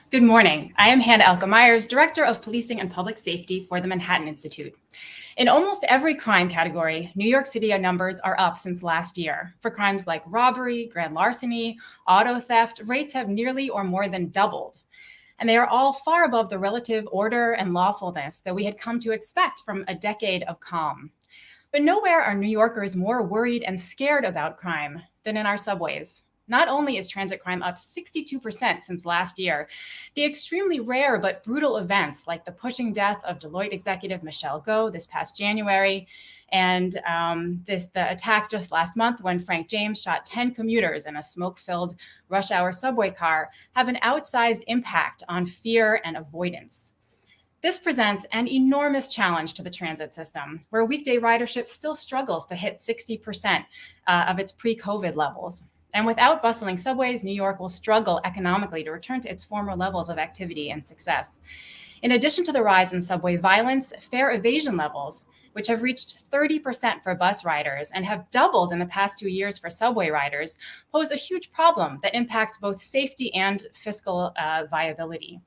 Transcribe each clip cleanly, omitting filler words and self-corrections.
Good morning. I am Hannah Elka-Myers, Director of Policing and Public Safety for the Manhattan Institute. In almost every crime category, New York City numbers are up since last year. For crimes like robbery, grand larceny, auto theft, rates have nearly or more than doubled. And they are all far above the relative order and lawfulness that we had come to expect from a decade of calm. But nowhere are New Yorkers more worried and scared about crime than in our subways. Not only is transit crime up 62% since last year, the extremely rare but brutal events like the pushing death of Deloitte executive Michelle Go this past January, and the attack just last month when Frank James shot 10 commuters in a smoke-filled rush hour subway car have an outsized impact on fear and avoidance. This presents an enormous challenge to the transit system, where weekday ridership still struggles to hit 60% of its pre-COVID levels. And without bustling subways, New York will struggle economically to return to its former levels of activity and success. In addition to the rise in subway violence, fare evasion levels, which have reached 30% for bus riders and have doubled in the past 2 years for subway riders, pose a huge problem that impacts both safety and fiscal viability.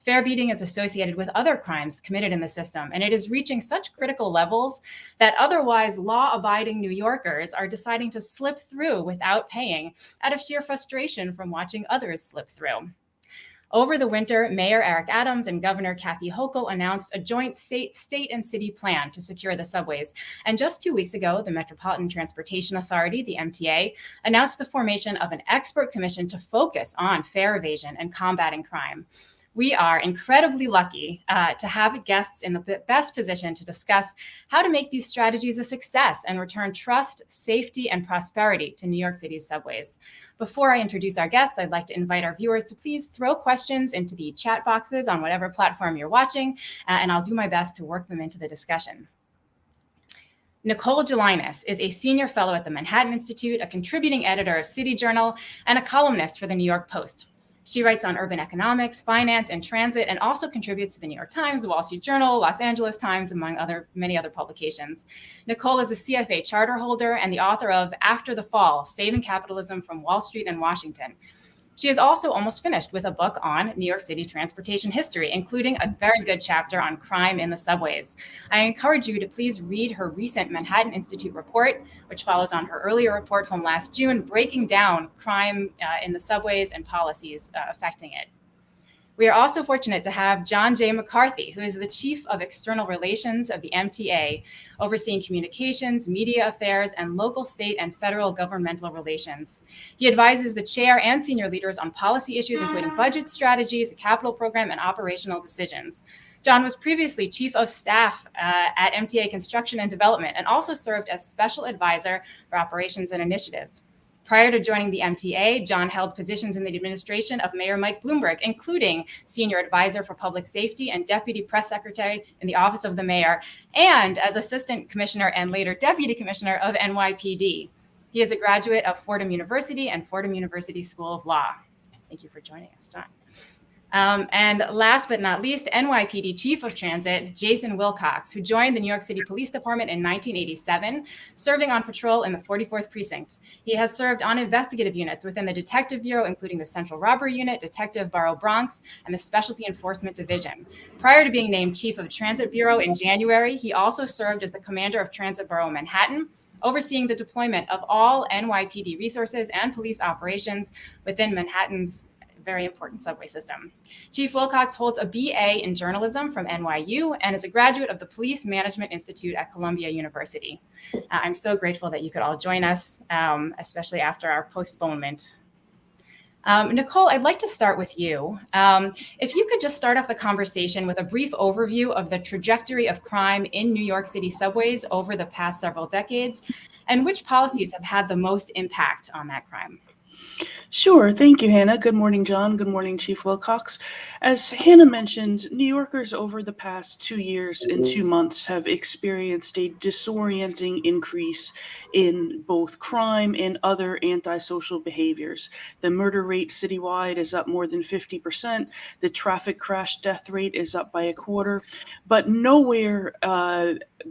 Fare beating is associated with other crimes committed in the system, and it is reaching such critical levels that otherwise law-abiding New Yorkers are deciding to slip through without paying out of sheer frustration from watching others slip through. Over the winter, Mayor Eric Adams and Governor Kathy Hochul announced a joint state and city plan to secure the subways. And just 2 weeks ago, the Metropolitan Transportation Authority, the MTA, announced the formation of an expert commission to focus on fare evasion and combating crime. We are incredibly lucky to have guests in the best position to discuss how to make these strategies a success and return trust, safety, and prosperity to New York City's subways. Before I introduce our guests, I'd like to invite our viewers to please throw questions into the chat boxes on whatever platform you're watching, and I'll do my best to work them into the discussion. Nicole Gelinas is a senior fellow at the Manhattan Institute, a contributing editor of City Journal, and a columnist for the New York Post. She writes on urban economics, finance, and transit, and also contributes to the New York Times, the Wall Street Journal, Los Angeles Times, among many other publications. Nicole is a CFA charter holder and the author of After the Fall, Saving Capitalism from Wall Street and Washington. She is also almost finished with a book on New York City transportation history, including a very good chapter on crime in the subways. I encourage you to please read her recent Manhattan Institute report, which follows on her earlier report from last June, breaking down crime in the subways and policies affecting it. We are also fortunate to have John J. McCarthy, who is the Chief of External Relations of the MTA, overseeing communications, media affairs, and local, state, and federal governmental relations. He advises the chair and senior leaders on policy issues, including budget strategies, the capital program, and operational decisions. John was previously Chief of Staff at MTA Construction and Development, and also served as Special Advisor for Operations and Initiatives. Prior to joining the MTA, John held positions in the administration of Mayor Mike Bloomberg, including Senior Advisor for Public Safety and Deputy Press Secretary in the Office of the Mayor, and as Assistant Commissioner and later Deputy Commissioner of NYPD. He is a graduate of Fordham University and Fordham University School of Law. Thank you for joining us, John. And last but not least, NYPD Chief of Transit, Jason Wilcox, who joined the New York City Police Department in 1987, serving on patrol in the 44th Precinct. He has served on investigative units within the Detective Bureau, including the Central Robbery Unit, Detective Bureau Bronx, and the Specialty Enforcement Division. Prior to being named Chief of Transit Bureau in January, he also served as the Commander of Transit Bureau Manhattan, overseeing the deployment of all NYPD resources and police operations within Manhattan's very important subway system. Chief Wilcox holds a BA in journalism from NYU and is a graduate of the Police Management Institute at Columbia University. I'm so grateful that you could all join us, especially after our postponement. Nicole, I'd like to start with you. If you could just start off the conversation with a brief overview of the trajectory of crime in New York City subways over the past several decades, and which policies have had the most impact on that crime. Sure. Thank you, Hannah. Good morning, John. Good morning, Chief Wilcox. As Hannah mentioned, New Yorkers over the past 2 years and 2 months have experienced a disorienting increase in both crime and other antisocial behaviors. The murder rate citywide is up more than 50%. The traffic crash death rate is up by a quarter. But nowhere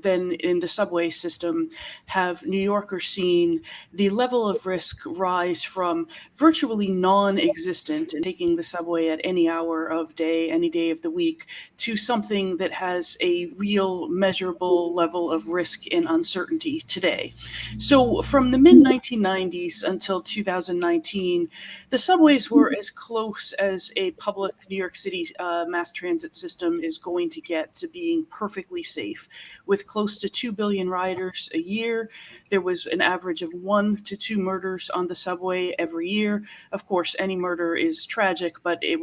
then in the subway system have New Yorkers seen the level of risk rise from virtually non-existent and taking the subway at any hour of day, any day of the week, to something that has a real measurable level of risk and uncertainty today. So from the mid-1990s until 2019, the subways were as close as a public New York City mass transit system is going to get to being perfectly safe. With close to 2 billion riders a year, there was an average of 1 to 2 murders on the subway every year. Of course, any murder is tragic, but it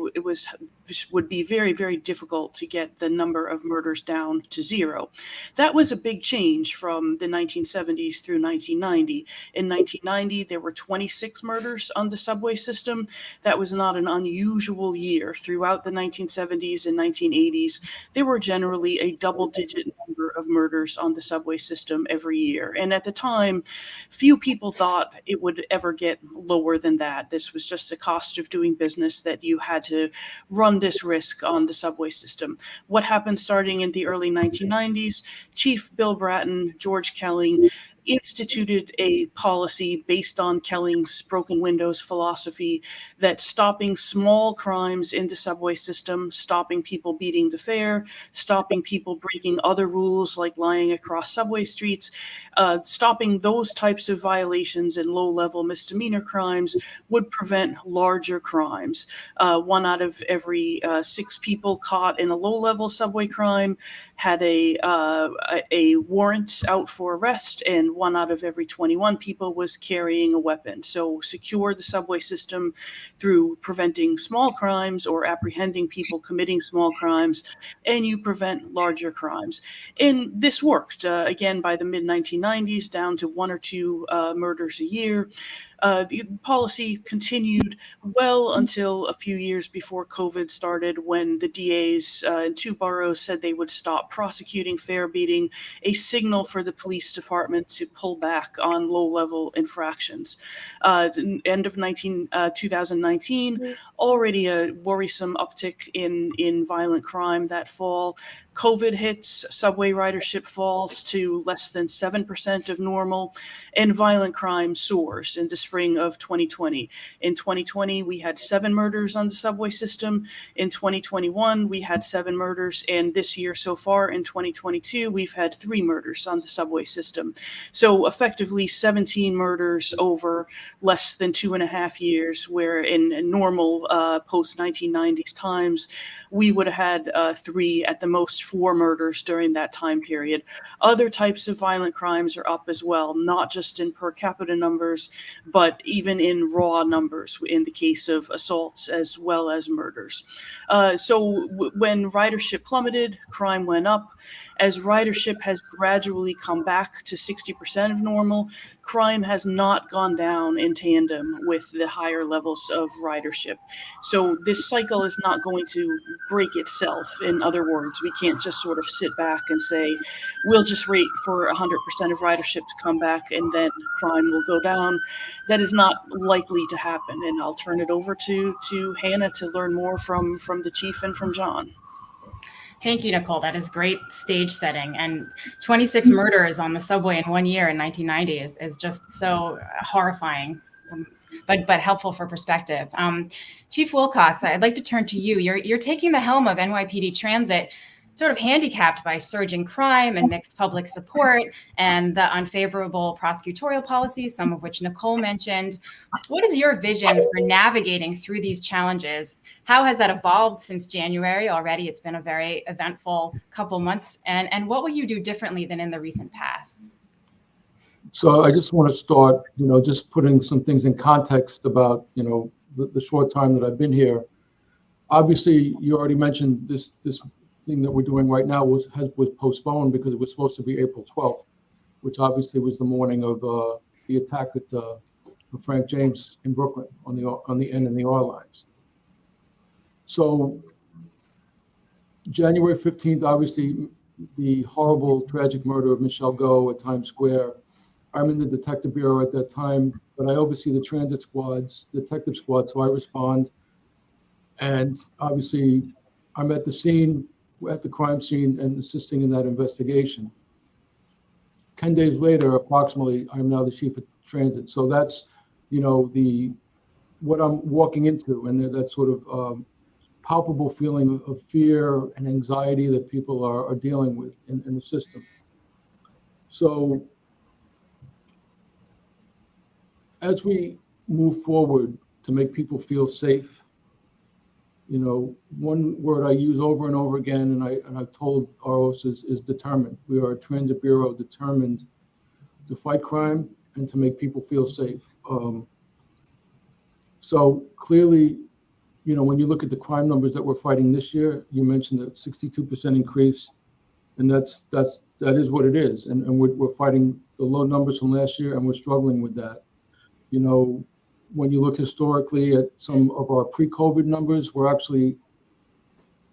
would be very, very difficult to get the number of murders down to zero. That was a big change from the 1970s through 1990. In 1990, there were 26 murders on the subway system. That was not an unusual year. Throughout the 1970s and 1980s, there were generally a double-digit number of murders on the subway system every year. And at the time, few people thought it would ever get lower than that. This was just the cost of doing business, that you had to run this risk on the subway system. What happened starting in the early 1990s? Chief Bill Bratton, George Kelling, instituted a policy based on Kelling's broken windows philosophy that stopping small crimes in the subway system, stopping people beating the fare, stopping people breaking other rules like lying across subway streets, stopping those types of violations and low-level misdemeanor crimes would prevent larger crimes. 1 out of every 6 people caught in a low-level subway crime had a warrant out for arrest, and 1 out of every 21 people was carrying a weapon. So secure the subway system through preventing small crimes or apprehending people committing small crimes, and you prevent larger crimes. And this worked. Again, by the mid-1990s, down to 1 or 2 murders a year. The policy continued well until a few years before COVID started, when the DAs in 2 boroughs said they would stop prosecuting fare beating, a signal for the police department to pull back on low-level infractions. End of 2019, already a worrisome uptick in violent crime that fall. COVID hits, subway ridership falls to less than 7% of normal, and violent crime soars in the spring of 2020. In 2020, we had 7 murders on the subway system. In 2021, we had 7 murders. And this year so far, in 2022, we've had 3 murders on the subway system. So effectively 17 murders over less than 2.5 years, where in normal post-1990s times, we would have had 3, at the most 4 murders during that time period. Other types of violent crimes are up as well, not just in per capita numbers, but even in raw numbers in the case of assaults as well as murders. So when ridership plummeted, crime went up. As ridership has gradually come back to 60% of normal, crime has not gone down in tandem with the higher levels of ridership. So this cycle is not going to break itself. In other words, we can't just sort of sit back and say, we'll just wait for 100% of ridership to come back and then crime will go down. That is not likely to happen. And I'll turn it over to Hannah to learn more from the chief and from John. Thank you, Nicole. That is great stage setting. And 26 murders on the subway in 1 year in 1990 is just so horrifying, but helpful for perspective. Chief Wilcox, I'd like to turn to you. You're taking the helm of NYPD Transit, sort of handicapped by surging crime and mixed public support and the unfavorable prosecutorial policies, some of which Nicole mentioned. What is your vision for navigating through these challenges? How has that evolved since January? Already, it's been a very eventful couple months. And what will you do differently than in the recent past? So I just want to start, just putting some things in context about, the short time that I've been here. Obviously, you already mentioned this thing that we're doing right now was postponed because it was supposed to be April 12th, which obviously was the morning of the attack at Frank James in Brooklyn on the N and the R lines. So January 15th, obviously, the horrible, tragic murder of Michelle Go at Times Square. I'm in the detective bureau at that time, but I oversee the transit squads, detective squad, so I respond. And obviously, I'm at the scene, at the crime scene, and assisting in that investigation. 10 days later, approximately, I'm now the chief of transit. So that's, what I'm walking into, and that sort of palpable feeling of fear and anxiety that people are dealing with in the system. So as we move forward to make people feel safe, one word I use over and over again, and I've told our officers, is determined. We are a transit bureau determined to fight crime and to make people feel safe. So clearly, when you look at the crime numbers that we're fighting this year, you mentioned a 62% increase, and that is what it is. And we're fighting the low numbers from last year, and we're struggling with that. When you look historically at some of our pre-COVID numbers, we're actually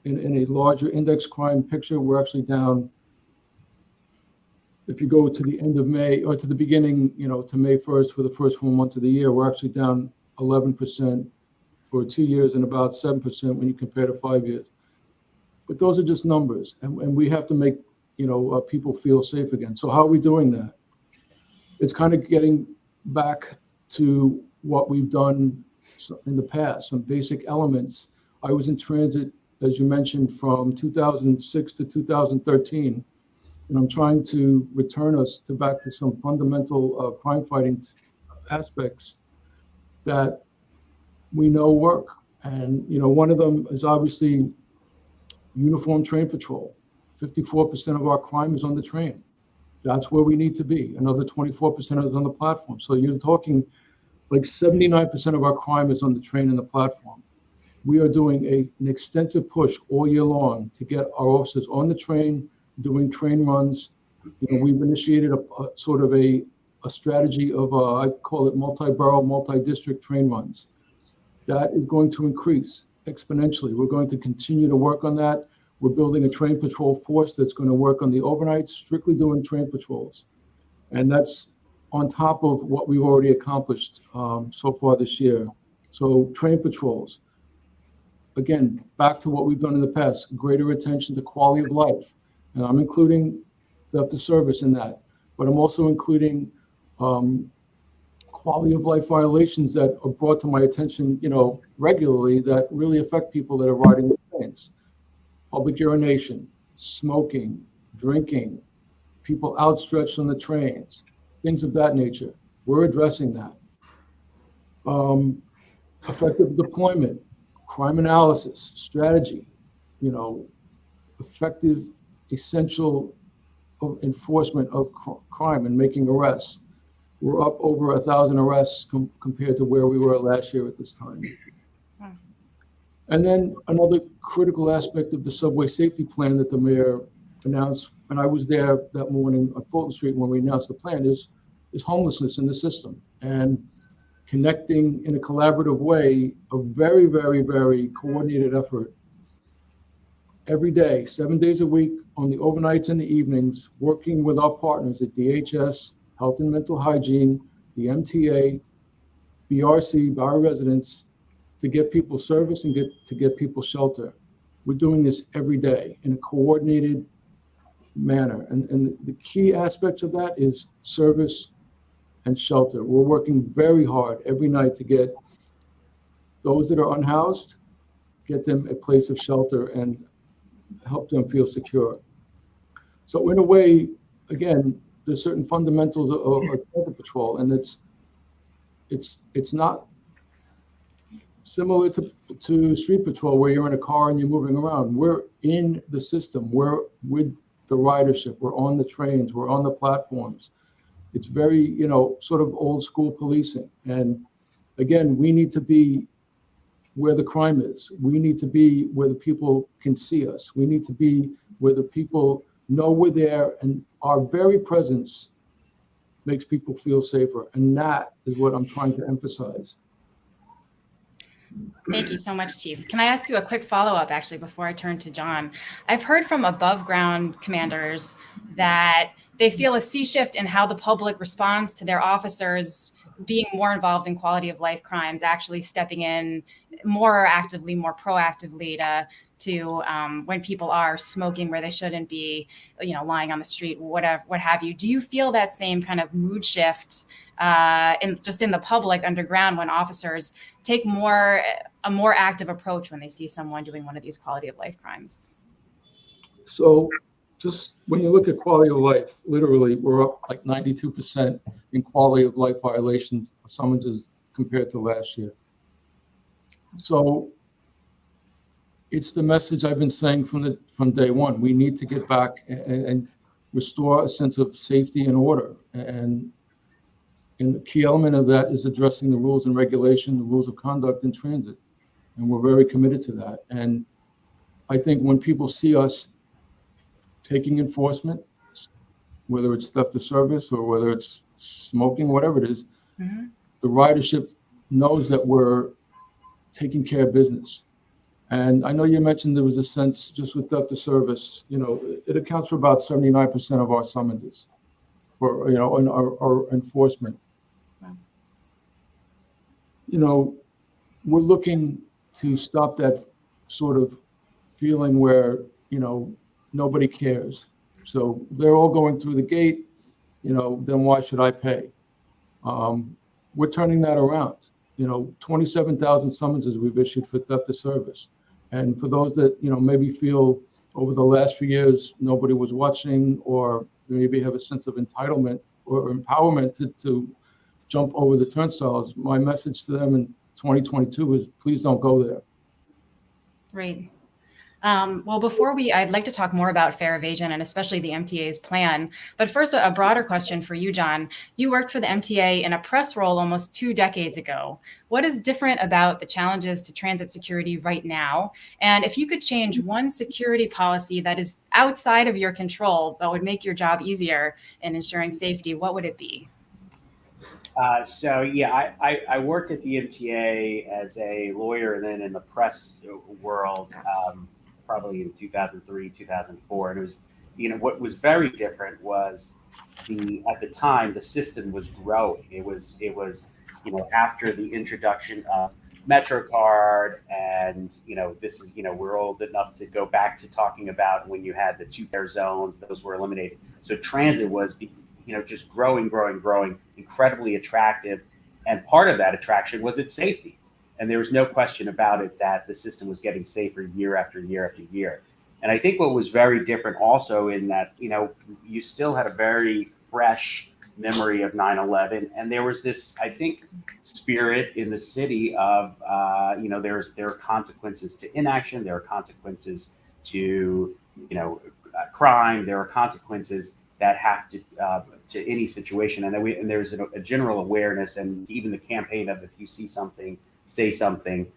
in a larger index crime picture. We're actually down. If you go to the end of May or to the beginning, to May 1st for the first 4 months of the year, we're actually down 11% for 2 years and about 7% when you compare to 5 years. But those are just numbers, and we have to make people feel safe again. So how are we doing that? It's kind of getting back to what we've done in the past, some basic elements. I was in transit, as you mentioned, from 2006 to 2013, and I'm trying to return us back to some fundamental crime fighting aspects that we know work. And one of them is obviously uniform train patrol. 54% of our crime is on the train. That's where we need to be. Another 24% is on the platform. So you're talking like 79% of our crime is on the train and the platform. We are doing an extensive push all year long to get our officers on the train, doing train runs. We've initiated a sort of a strategy of, I call it multi-borough, multi-district train runs. That is going to increase exponentially. We're going to continue to work on that. We're building a train patrol force that's going to work on the overnight, strictly doing train patrols. And that's on top of what we've already accomplished so far this year. So train patrols, again, back to what we've done in the past, greater attention to quality of life. And I'm including theft of service in that, but I'm also including quality of life violations that are brought to my attention, regularly, that really affect people that are riding the trains. Public urination, smoking, drinking, people outstretched on the trains, things of that nature. We're addressing that. Effective deployment, crime analysis, strategy, effective, essential enforcement of crime and making arrests. We're up over 1,000 arrests compared to where we were last year at this time. And then another critical aspect of the subway safety plan that the mayor announced, and I was there that morning on Fulton Street when we announced the plan, is homelessness in the system, and connecting in a collaborative way, a very, very, very coordinated effort every day, 7 days a week, on the overnights and the evenings, working with our partners at DHS, Health and Mental Hygiene, the MTA, BRC, Bar Residents, to get people service and to get people shelter. We're doing this every day in a coordinated manner. And the key aspects of that is service and shelter. We're working very hard every night to get those that are unhoused, get them a place of shelter and help them feel secure. So in a way, again, there's certain fundamentals of Transit Patrol, and it's not similar to Street Patrol where you're in a car and you're moving around. We're in the system. We're with the ridership. We're on the trains. We're on the platforms. It's very, sort of old school policing. And again, we need to be where the crime is. We need to be where the people can see us. We need to be where the people know we're there, and our very presence makes people feel safer. And that is what I'm trying to emphasize. Thank you so much, Chief. Can I ask you a quick follow-up, actually, before I turn to John? I've heard from above ground commanders that they feel a sea shift in how the public responds to their officers being more involved in quality of life crimes, actually stepping in more actively, more proactively to when people are smoking where they shouldn't be, lying on the street, whatever, what have you. Do you feel that same kind of mood shift in the public underground when officers take a more active approach when they see someone doing one of these quality of life crimes? So just when you look at quality of life, literally, we're up like 92% in quality of life violations, summonses compared to last year. So it's the message I've been saying from day one. We need to get back and restore a sense of safety and order. And the key element of that is addressing the rules and regulation, the rules of conduct in transit. And we're very committed to that. And I think when people see us taking enforcement, whether it's theft of service or whether it's smoking, whatever it is, the ridership knows that we're taking care of business. And I know you mentioned there was a sense just with theft of service, it accounts for about 79% of our summonses for, in our enforcement. Wow. We're looking to stop that sort of feeling where, nobody cares. So they're all going through the gate, then why should I pay? We're turning that around. 27,000 summonses we've issued for theft of service. And for those that, maybe feel over the last few years, nobody was watching or maybe have a sense of entitlement or empowerment to jump over the turnstiles, my message to them in 2022 is please don't go there. Right. Well, I'd like to talk more about fare evasion and especially the MTA's plan. But first, a broader question for you, John. You worked for the MTA in a press role almost 2 decades ago. What is different about the challenges to transit security right now? And if you could change one security policy that is outside of your control, but would make your job easier in ensuring safety, what would it be? I worked at the MTA as a lawyer and then in the press world, probably in 2003, 2004. And it was, what was very different was at the time, the system was growing. It was, after the introduction of MetroCard and, this is, we're old enough to go back to talking about when you had the 2 fare zones, those were eliminated. So transit was, just growing, incredibly attractive. And part of that attraction was its safety. And there was no question about it that the system was getting safer year after year after year. And I think what was very different also in that, you still had a very fresh memory of 9/11. And there was this, I think, spirit in the city of, there are consequences to inaction. There are consequences to, crime. There are consequences that have to any situation. And there's a general awareness and even the campaign of if you see something, say something.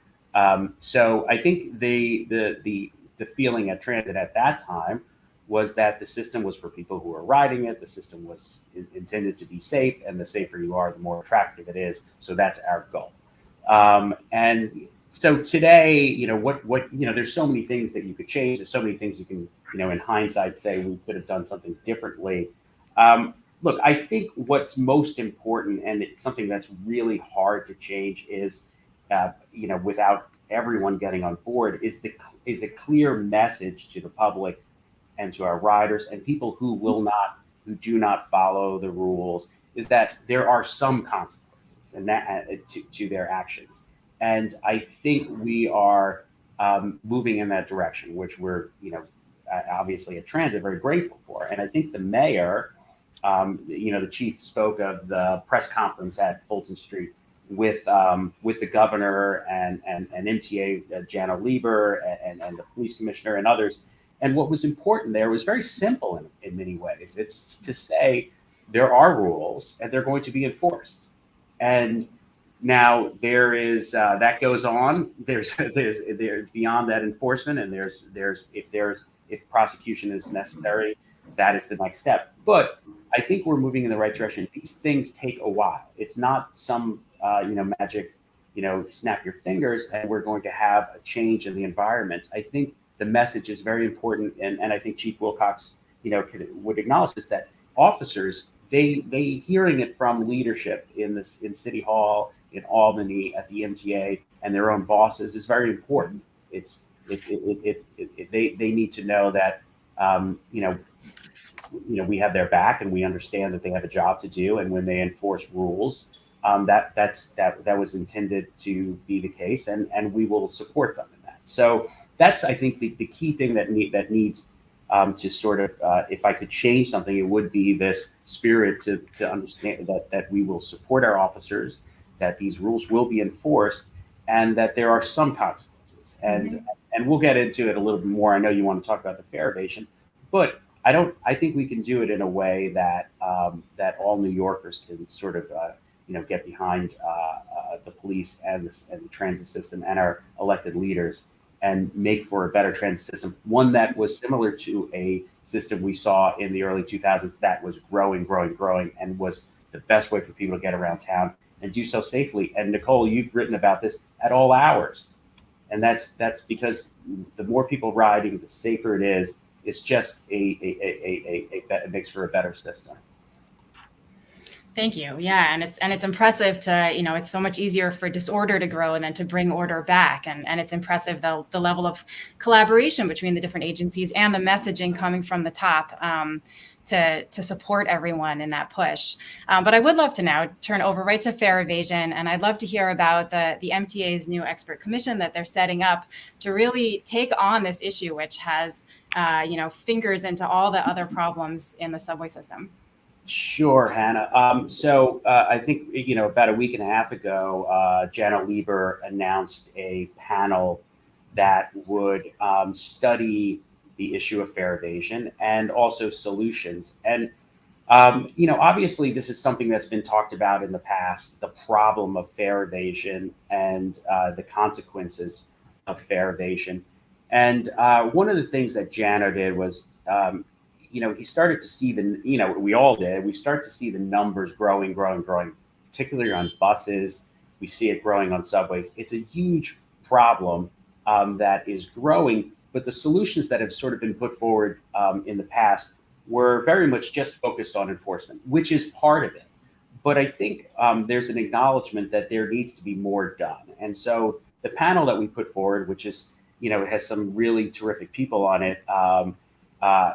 So I think the feeling at transit at that time was that the system was for people who are riding it. The system was intended to be safe, and the safer you are, the more attractive it is. So that's our goal. And so today, there's so many things that you could change. There's so many things you can, in hindsight, say we could have done something differently. Look, I think what's most important, and it's something that's really hard to change, is without everyone getting on board, is a clear message to the public and to our riders and people who do not follow the rules, is that there are some consequences and that to their actions. And I think we are moving in that direction, which we're obviously at transit very grateful for. And I think the mayor, the chief spoke of the press conference at Fulton Street with the governor and MTA, Jana Lieber, and the police commissioner and others. And what was important there was very simple in many ways. It's to say there are rules and they're going to be enforced. And now there is that goes on. There's beyond that enforcement, and if prosecution is necessary, that is the next step. But I think we're moving in the right direction. These things take a while. It's not some magic, snap your fingers and we're going to have a change in the environment. I think the message is very important, and I think Chief Wilcox, would acknowledge this, that officers they hearing it from leadership in City Hall, in Albany, at the MTA, and their own bosses is very important. They need to know that we have their back, and we understand that they have a job to do, and when they enforce rules, that was intended to be the case, and we will support them in that. So that's, I think, the key thing that needs to sort of, if I could change something, it would be this spirit to understand that we will support our officers, that these rules will be enforced, and that there are some consequences. And we'll get into it a little bit more. I know you want to talk about the fare evasion, but I think we can do it in a way that that all New Yorkers can sort of get behind the police and the transit system and our elected leaders, and make for a better transit system, one that was similar to a system we saw in the early 2000s that was growing, and was the best way for people to get around town and do so safely. And Nicole, you've written about this at all hours. And that's because the more people riding, the safer it is. It's just it makes for a better system. Thank you. Yeah, and it's impressive to, it's so much easier for disorder to grow and then to bring order back. And it's impressive the level of collaboration between the different agencies and the messaging coming from the top to support everyone in that push. But I would love to now turn over right to fare evasion, and I'd love to hear about the MTA's new expert commission that they're setting up to really take on this issue, which has fingers into all the other problems in the subway system. Sure, Hannah. So I think, about a week and a half ago, Janet Lieber announced a panel that would study the issue of fare evasion and also solutions. And, obviously this is something that's been talked about in the past, the problem of fare evasion and the consequences of fare evasion. And one of the things that Jano did was, he started to see we all did, we start to see the numbers growing, particularly on buses. We see it growing on subways. It's a huge problem that is growing, but the solutions that have sort of been put forward in the past were very much just focused on enforcement, which is part of it. But I think there's an acknowledgement that there needs to be more done. And so the panel that we put forward, which is, it has some really terrific people on it,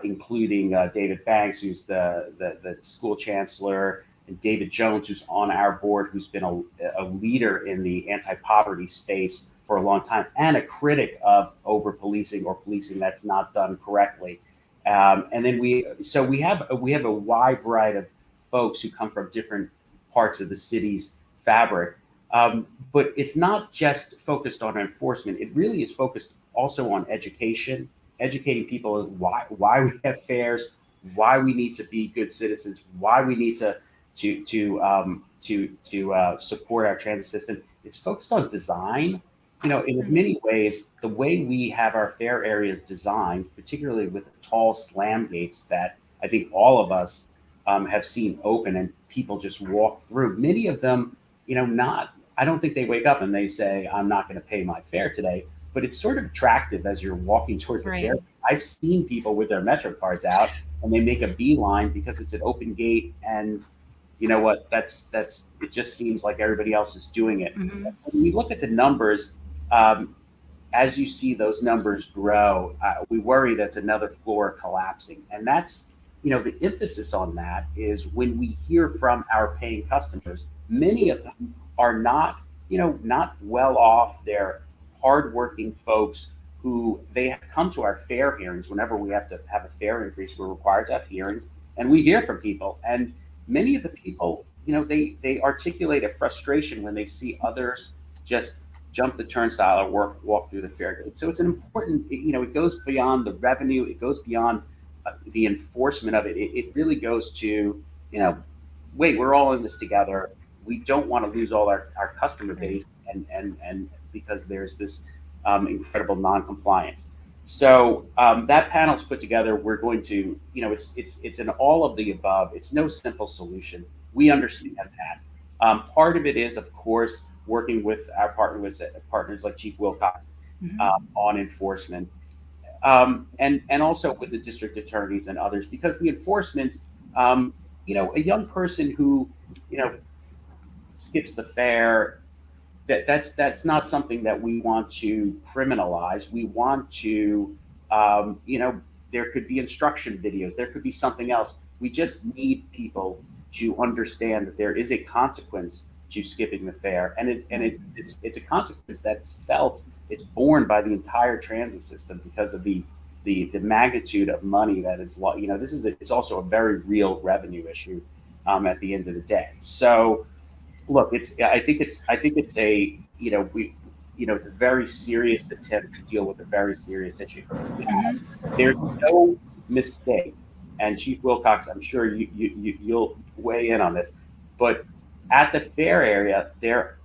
including David Banks, who's the school chancellor, and David Jones, who's on our board, who's been a leader in the anti-poverty space for a long time, and a critic of over-policing or policing that's not done correctly. And then we have a wide variety of folks who come from different parts of the city's fabric. But it's not just focused on enforcement. It really is focused also on education, educating people why we have fares, why we need to be good citizens, why we need to support our transit system. It's focused on design. In many ways, the way we have our fare areas designed, particularly with the tall slam gates that I think all of us have seen open and people just walk through. Many of them, I don't think they wake up and they say, I'm not going to pay my fare today. But it's sort of attractive as you're walking towards the fare. I've seen people with their Metro cards out and they make a beeline because it's an open gate, and you know what? That's it just seems like everybody else is doing it. Mm-hmm. When we look at the numbers, as you see those numbers grow, we worry that's another floor collapsing. And that's, the emphasis on that is when we hear from our paying customers, many of them are not well off. They're hardworking folks who they have come to our fare hearings. Whenever we have to have a fare increase, we're required to have hearings, and we hear from people. And many of the people, they articulate a frustration when they see others just jump the turnstile or walk through the fare gate. So it's an important, it goes beyond the revenue, it goes beyond the enforcement of it. It really goes to, wait, we're all in this together. We don't want to lose all our customer base, and because there's this incredible non-compliance. So that panel's put together. We're going to, it's an all of the above. It's no simple solution. We understand that. Part of it is, of course, working with our partners like Chief Wilcox on enforcement, and also with the district attorneys and others, because the enforcement, a young person who, skips the fare, that's not something that we want to criminalize. We want to, there could be instruction videos, there could be something else. We just need people to understand that there is a consequence to skipping the fare, and it's a consequence that's felt. It's borne by the entire transit system because of the magnitude of money that is, it's also a very real revenue issue at the end of the day. So look, I think it's a, it's a very serious attempt to deal with a very serious issue. There's no mistake, and Chief Wilcox, I'm sure you'll weigh in on this, but at the fair area, there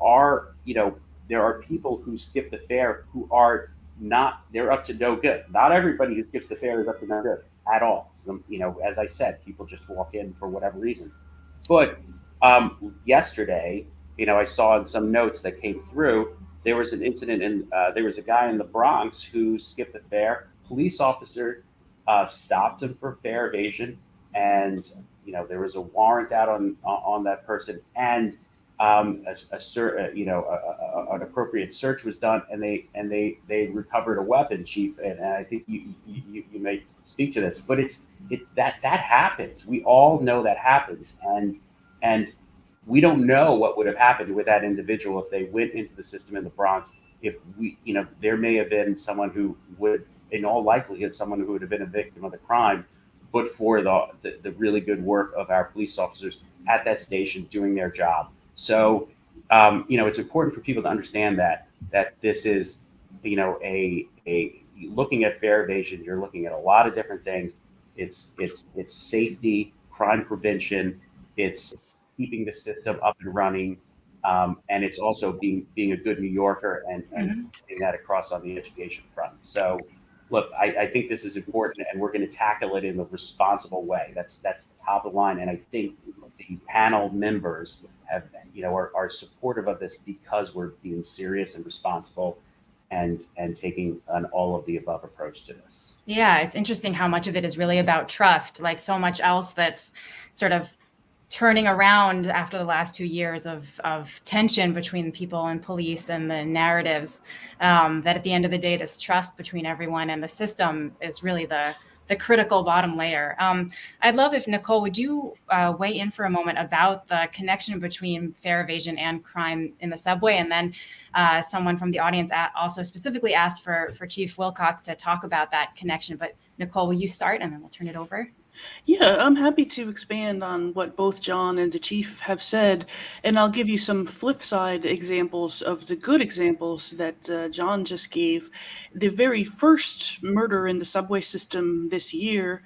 are people who skip the fare who are not, they're up to no good. Not everybody who skips the fare is up to no good at all. Some, as I said, people just walk in for whatever reason. But yesterday, I saw in some notes that came through, there was an incident, and there was a guy in the Bronx who skipped the fare. Police officer stopped him for fare evasion, and there was a warrant out on that person, and an appropriate search was done, and they recovered a weapon, Chief. And I think you may speak to this, but that happens. We all know that happens, and we don't know what would have happened with that individual if they went into the system in the Bronx. If there may have been someone who would, in all likelihood, someone who would have been a victim of the crime, but for the really good work of our police officers at that station doing their job. So, it's important for people to understand that this is, a looking at fare evasion. You're looking at a lot of different things. It's safety, crime prevention. It's keeping the system up and running, and it's also being a good New Yorker and getting that across on the education front. So, look, I think this is important, and we're going to tackle it in a responsible way. That's the top of the line, and I think the panel members are supportive of this because we're being serious and responsible, and taking an all of the above approach to this. Yeah, it's interesting how much of it is really about trust, like so much else that's sort of turning around after the last 2 years of tension between people and police and the narratives, that at the end of the day, this trust between everyone and the system is really the critical bottom layer. I'd love if, Nicole, would you weigh in for a moment about the connection between fare evasion and crime in the subway? And then someone from the audience also specifically asked for Chief Wilcox to talk about that connection. But Nicole, will you start, and then we'll turn it over? Yeah, I'm happy to expand on what both John and the Chief have said, and I'll give you some flip side examples of the good examples that John just gave. The very first murder in the subway system this year,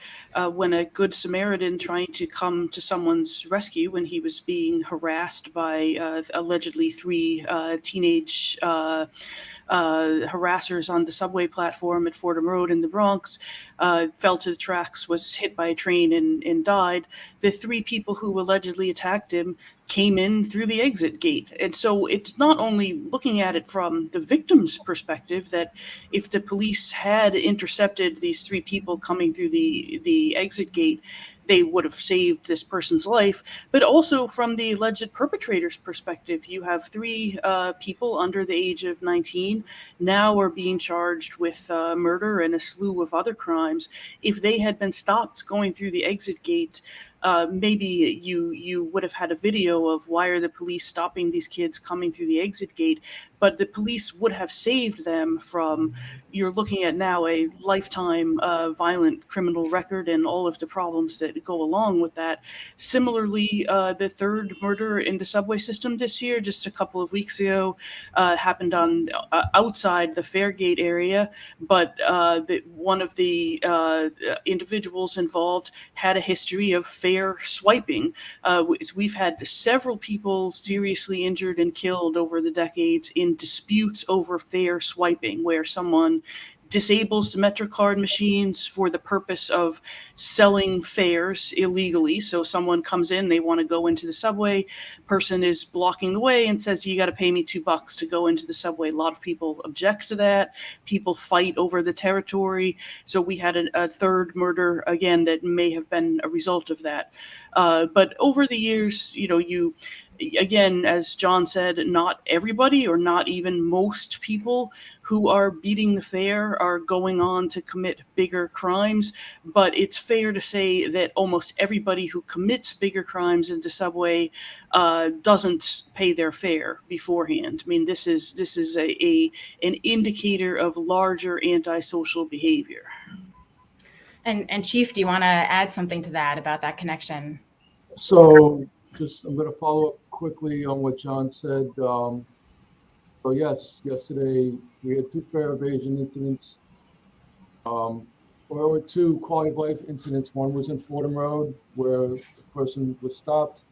when a good Samaritan trying to come to someone's rescue when he was being harassed by allegedly 3 teenage harassers on the subway platform at Fordham Road in the Bronx, fell to the tracks, was hit by a train, and died. The 3 people who allegedly attacked him came in through the exit gate. And so it's not only looking at it from the victim's perspective, that if the police had intercepted these 3 people coming through the exit gate, they would have saved this person's life, but also from the alleged perpetrator's perspective. You have 3 people under the age of 19 now are being charged with murder and a slew of other crimes. If they had been stopped going through the exit gate, maybe you would have had a video of why are the police stopping these kids coming through the exit gate, but the police would have saved them from, you're looking at now a lifetime violent criminal record and all of the problems that go along with that. Similarly, the 3rd murder in the subway system this year, just a couple of weeks ago, happened on outside the Fairgate area, but one of the individuals involved had a history of fare swiping. We've had several people seriously injured and killed over the decades in disputes over fare swiping, where someone disables the MetroCard machines for the purpose of selling fares illegally. So someone comes in, they want to go into the subway, person is blocking the way and says, you got to pay me $2 to go into the subway. A lot of people object to that. People fight over the territory. So we had a third murder, again, that may have been a result of that. But over the years, again, as John said, not everybody or not even most people who are beating the fare are going on to commit bigger crimes. But it's fair to say that almost everybody who commits bigger crimes in the subway doesn't pay their fare beforehand. I mean, this is an indicator of larger antisocial behavior. And Chief, do you want to add something to that about that connection? So I'm going to follow up quickly on what John said. So yes, yesterday we had 2 fare evasion incidents, or 2 quality of life incidents. One was in Fordham Road where the person was stopped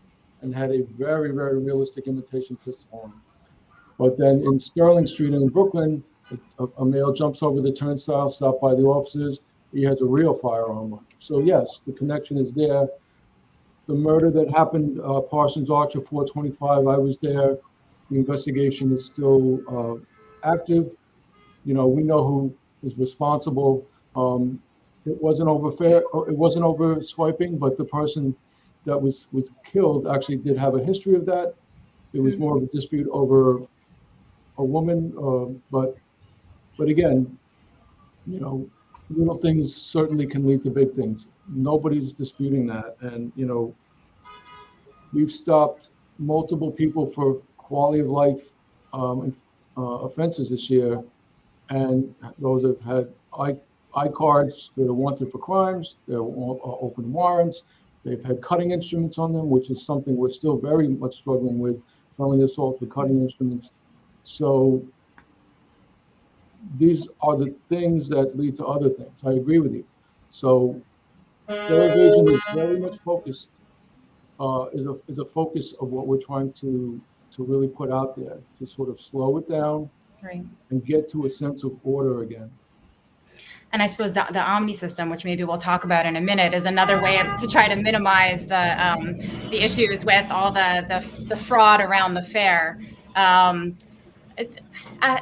and had a very, very realistic imitation pistol on him. But then in Sterling Street in Brooklyn, a male jumps over the turnstile, stopped by the officers. He has a real firearm on. So yes, the connection is there. The murder that happened, Parsons Archer 425, I was there. The investigation is still active. We know who is responsible. It wasn't over swiping, but the person that was killed actually did have a history of that. It was more of a dispute over a woman, but again, little things certainly can lead to big things. Nobody's disputing that, and we've stopped multiple people for quality of life offenses this year, and those have had I cards that are wanted for crimes. They're open warrants. They've had cutting instruments on them, which is something we're still very much struggling with, felony assault with cutting instruments. So these are the things that lead to other things. I agree with you. So fare evasion is very much focused, is a focus of what we're trying to really put out there, to sort of slow it down, right, and get to a sense of order again. And I suppose the Omni system, which maybe we'll talk about in a minute, is another way to try to minimize the issues with all the fraud around the fare.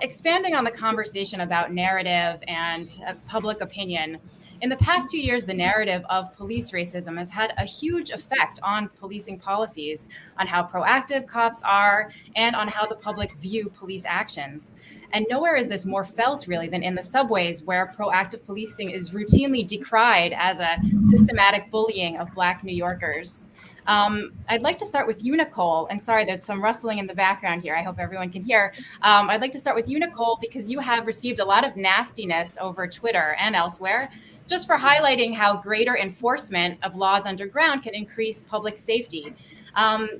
Expanding on the conversation about narrative and public opinion, in the past 2 years, the narrative of police racism has had a huge effect on policing policies, on how proactive cops are, and on how the public view police actions. And nowhere is this more felt, really, than in the subways, where proactive policing is routinely decried as a systematic bullying of Black New Yorkers. I'd like to start with you, Nicole. And sorry, there's some rustling in the background here. I hope everyone can hear. I'd like to start with you, Nicole, because you have received a lot of nastiness over Twitter and elsewhere, just for highlighting how greater enforcement of laws underground can increase public safety.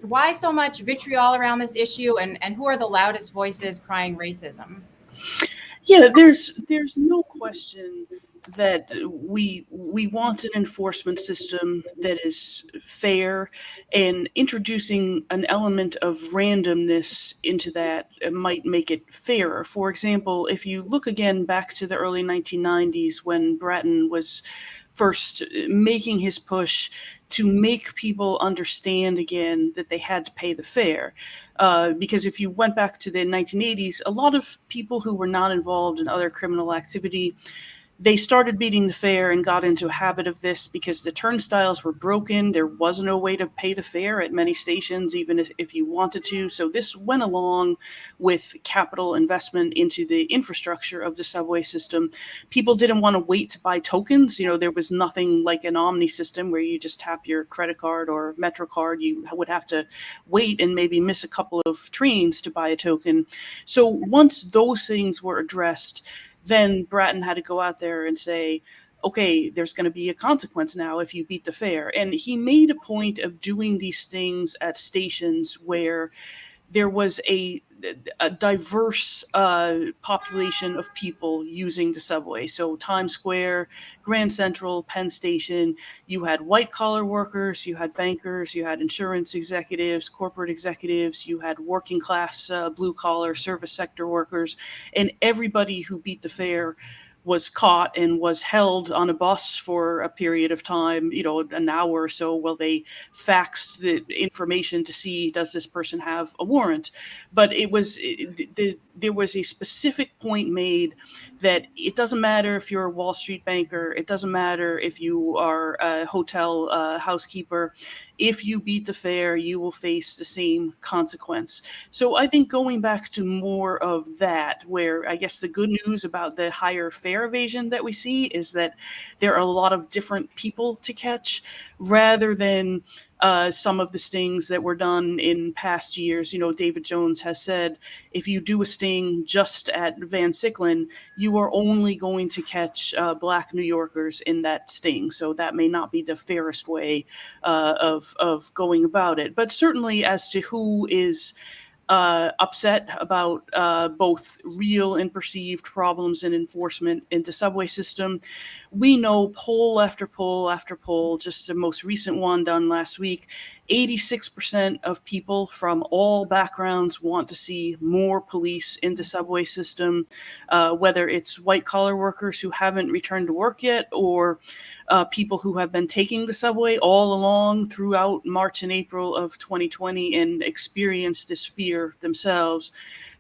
Why so much vitriol around this issue, and who are the loudest voices crying racism? Yeah, there's no question that we want an enforcement system that is fair, and introducing an element of randomness into that might make it fairer. For example, if you look again back to the early 1990s when Bratton was first making his push to make people understand again that they had to pay the fare. Because if you went back to the 1980s, a lot of people who were not involved in other criminal activity, they started beating the fare and got into a habit of this because the turnstiles were broken. There was no way to pay the fare at many stations, even if you wanted to. So this went along with capital investment into the infrastructure of the subway system. People didn't want to wait to buy tokens. There was nothing like an Omni system where you just tap your credit card or MetroCard. You would have to wait and maybe miss a couple of trains to buy a token. So once those things were addressed, then Bratton had to go out there and say, okay, there's going to be a consequence now if you beat the fare. And he made a point of doing these things at stations where there was a diverse population of people using the subway. So Times Square, Grand Central, Penn Station, you had white collar workers, you had bankers, you had insurance executives, corporate executives, you had working class blue collar service sector workers, and everybody who beat the fare was caught and was held on a bus for a period of time, an hour or so, while they faxed the information to see, does this person have a warrant? But there was a specific point made that it doesn't matter if you're a Wall Street banker, it doesn't matter if you are a hotel housekeeper. If you beat the fare, you will face the same consequence. So I think going back to more of that, where I guess the good news about the higher fare evasion that we see is that there are a lot of different people to catch, rather than some of the stings that were done in past years. David Jones has said, if you do a sting just at Van Siclen, you are only going to catch Black New Yorkers in that sting. So that may not be the fairest way of going about it. But certainly, as to who is upset about both real and perceived problems in enforcement in the subway system, we know poll after poll after poll, just the most recent one done last week, 86% of people from all backgrounds want to see more police in the subway system, whether it's white collar workers who haven't returned to work yet, or people who have been taking the subway all along throughout March and April of 2020 and experienced this fear themselves.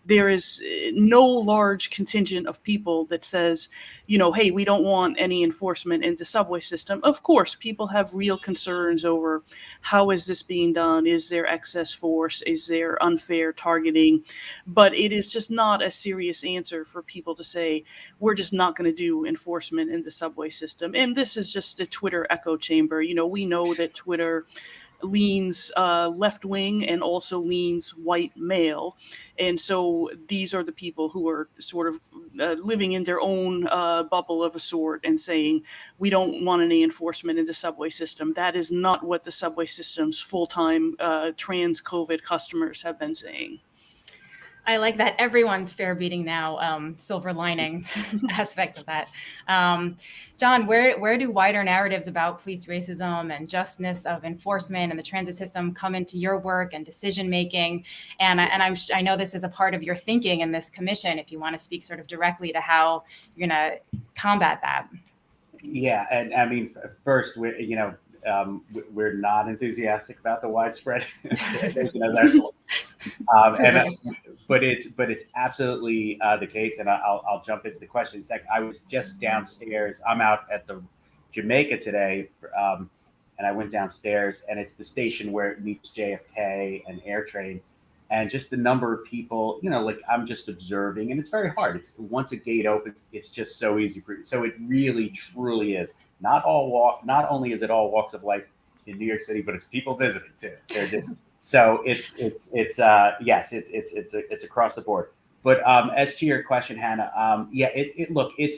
There is no large contingent of people that says, hey, we don't want any enforcement in the subway system. Of course, people have real concerns over how is this being done? Is there excess force? Is there unfair targeting? But it is just not a serious answer for people to say, we're just not going to do enforcement in the subway system. And this is just a Twitter echo chamber. We know that Twitter leans left wing and also leans white male. And so these are the people who are sort of living in their own bubble of a sort and saying, we don't want any enforcement in the subway system. That is not what the subway system's full-time trans COVID customers have been saying. I like that everyone's fair beating now, silver lining aspect of that. John, where do wider narratives about police racism and justness of enforcement and the transit system come into your work and decision making? And I know this is a part of your thinking in this commission, if you want to speak sort of directly to how you're going to combat that. Yeah, and I mean, first, we're not enthusiastic about the widespread. But it's absolutely the case, and I'll jump into the question in a second. I was just downstairs. I'm out at the Jamaica today, and I went downstairs, and it's the station where it meets JFK and AirTrain, and just the number of people. I'm just observing, and it's very hard. It's once a gate opens, it's just so easy for you. So it really, truly is. Not only is it all walks of life in New York City, but it's people visiting too. They're just so it's across the board. But as to your question, Hannah,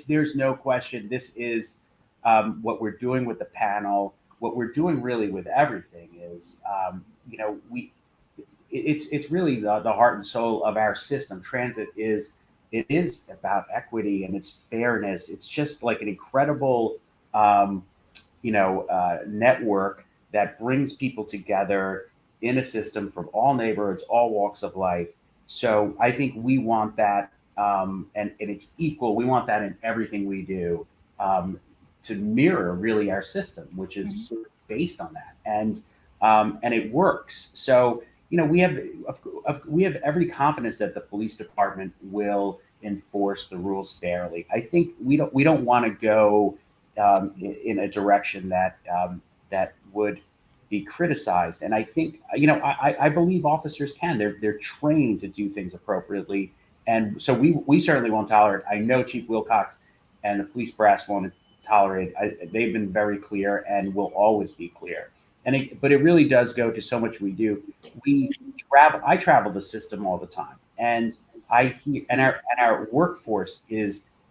there's no question. This is what we're doing with the panel. What we're doing really with everything is, it's really the heart and soul of our system. Transit is about equity and it's fairness. It's just like an incredible network that brings people together in a system from all neighborhoods, all walks of life. So I think we want that, and it's equal. We want that in everything we do, to mirror really our system, which is sort of based on that, and it works. So we have every confidence that the police department will enforce the rules fairly. I think we don't want to go in a direction that would be criticized. And I think, I believe officers can. They're trained to do things appropriately. And so we certainly won't tolerate. I know Chief Wilcox and the police brass won't tolerate. They've been very clear and will always be clear. But it really does go to so much we do. I travel the system all the time, and our workforce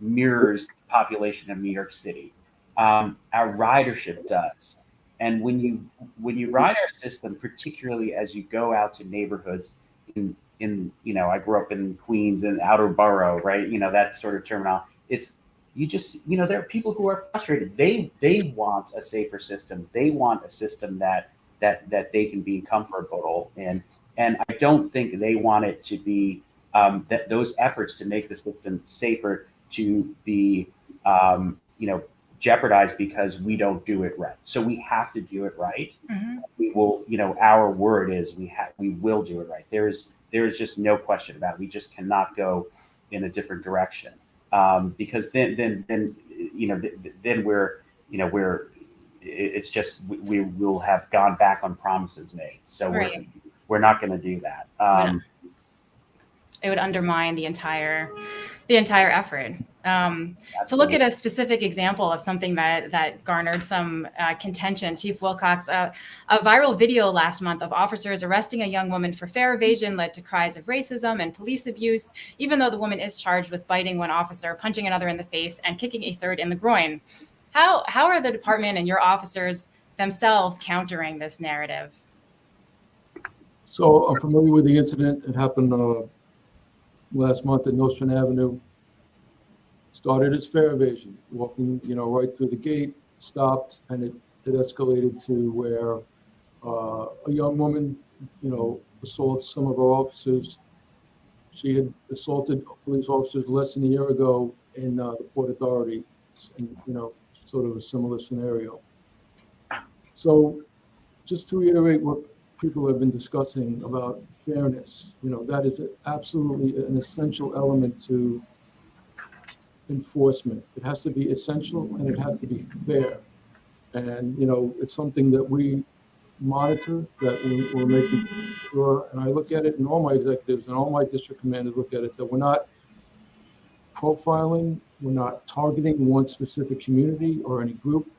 mirrors the population of New York City. Our ridership does. And when you ride our system, particularly as you go out to neighborhoods in I grew up in Queens and outer borough, right? That sort of terminology. There are people who are frustrated. They want a safer system. They want a system that they can be comfortable in. And I don't think they want it to be that those efforts to make the system safer to be jeopardized because we don't do it right. So we have to do it right. Mhm. We will, our word is we will do it right. There is just no question about it. We just cannot go in a different direction, because then it's just we will have gone back on promises made. So Right. we're not going to do that. It would undermine the entire effort. To look at a specific example of something that garnered some contention, Chief Wilcox, a viral video last month of officers arresting a young woman for fare evasion led to cries of racism and police abuse, even though the woman is charged with biting one officer, punching another in the face, and kicking a third in the groin. How are the department and your officers themselves countering this narrative? So I'm familiar with the incident. It happened last month at Nostrand Avenue. Started as fare evasion, walking, right through the gate, stopped, and it escalated to where a young woman, assaults some of our officers. She had assaulted police officers less than a year ago in the Port Authority, in, sort of a similar scenario. So just to reiterate what people have been discussing about fairness, that is absolutely an essential element to enforcement. It has to be essential and it has to be fair. And, it's something that we monitor, that we're making sure, and I look at it, and all my executives and all my district commanders look at it, that we're not profiling, we're not targeting one specific community or any group.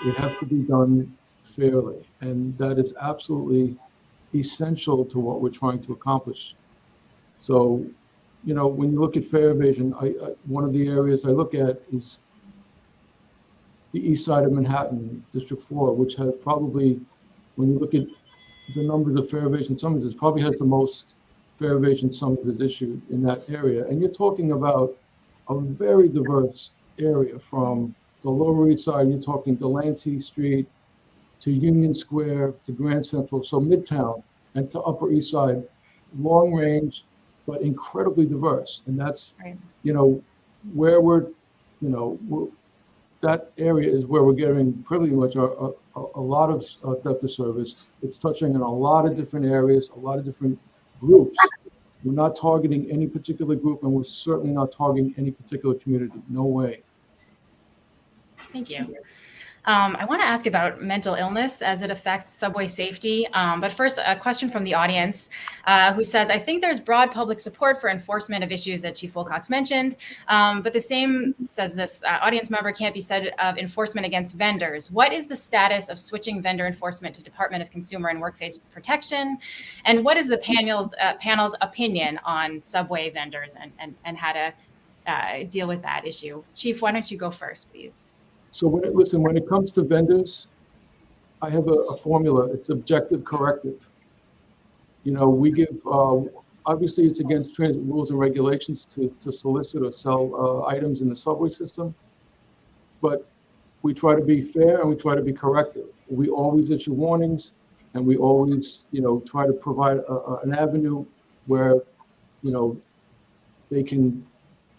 It has to be done fairly. And that is absolutely essential to what we're trying to accomplish. So, when you look at fare evasion, one of the areas I look at is the east side of Manhattan, District 4, which has probably, when you look at the numbers of fare evasion summonses, probably has the most fare evasion summonses issued in that area. And you're talking about a very diverse area, from the Lower East Side, you're talking Delancey Street, to Union Square, to Grand Central, so Midtown, and to Upper East Side, long range, but incredibly diverse. And that's, Right. Where that area is where we're getting pretty much a lot of theft of service. It's touching on a lot of different areas, a lot of different groups. We're not targeting any particular group, and we're certainly not targeting any particular community. No way. Thank you. I want to ask about mental illness as it affects subway safety. But first, a question from the audience who says, I think there's broad public support for enforcement of issues that Chief Wilcox mentioned, but the same, says this audience member, can't be said of enforcement against vendors. What is the status of switching vendor enforcement to Department of Consumer and Workplace Protection? And what is the panel's opinion on subway vendors and how to deal with that issue? Chief, why don't you go first, please? So when it comes to vendors, I have a formula. It's objective corrective. We give, obviously it's against transit rules and regulations to solicit or sell items in the subway system, but we try to be fair and we try to be corrective. We always issue warnings, and we always, try to provide an avenue where, they can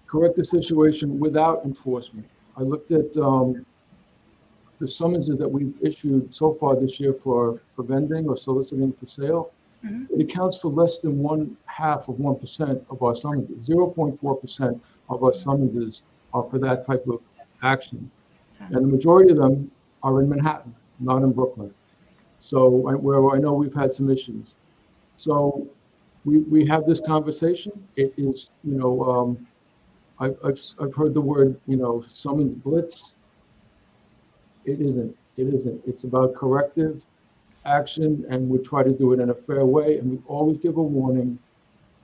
correct the situation without enforcement. I looked at the summonses that we've issued so far this year for vending or soliciting for sale. Mm-hmm. It accounts for less than 0.5% of our summonses. 0.4% of our summonses are for that type of action. And the majority of them are in Manhattan, not in Brooklyn. So where I know we've had some issues. So we have this conversation. It is, I've heard the word, summons blitz. It isn't. It's about corrective action, and we try to do it in a fair way, and we always give a warning.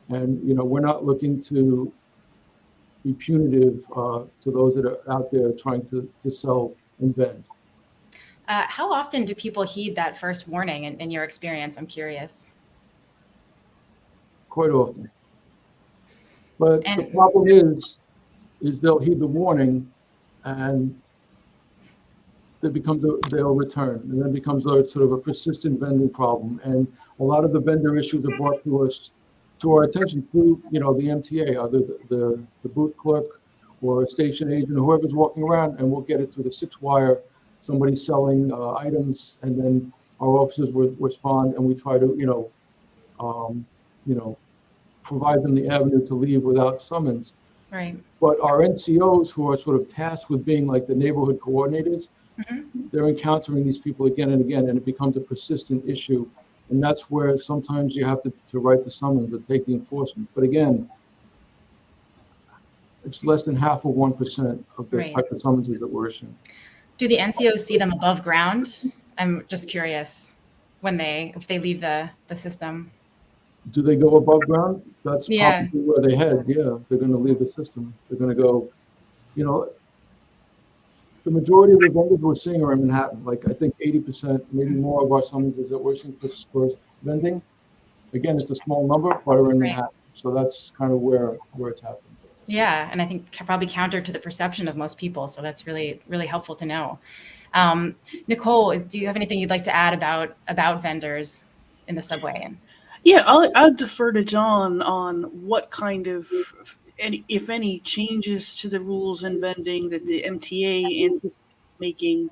And we're not looking to be punitive to those that are out there trying to sell and vend. How often do people heed that first warning in your experience? I'm curious. Quite often. But the problem is they'll heed the warning, and they'll return, and then becomes sort of a persistent vending problem. And a lot of the vendor issues are brought to our attention through, the MTA, either the booth clerk or a station agent, or whoever's walking around, and we'll get it through the 6-wire. Somebody's selling items, and then our officers will respond, and we try to, provide them the avenue to leave without summons. Right. But our NCOs, who are sort of tasked with being like the neighborhood coordinators, they're encountering these people again and again, and it becomes a persistent issue. And that's where sometimes you have to write the summons or take the enforcement. But again, it's less than half of 1% of the type of summonses that we're issuing. Do the NCOs see them above ground? I'm just curious if they leave the system. Do they go above ground? That's probably where they head. Yeah, they're going to leave the system. They're going to go, the majority of the vendors we're seeing are in Manhattan. Like, I think 80%, maybe more of our summonses that we're seeing for vending. Again, it's a small number, but are in Manhattan. So that's kind of where it's happening. Yeah, and I think probably counter to the perception of most people. So that's really, really helpful to know. Nicole, do you have anything you'd like to add about vendors in the subway? Yeah, I'll defer to John on what kind of, if any, changes to the rules in vending that the MTA is making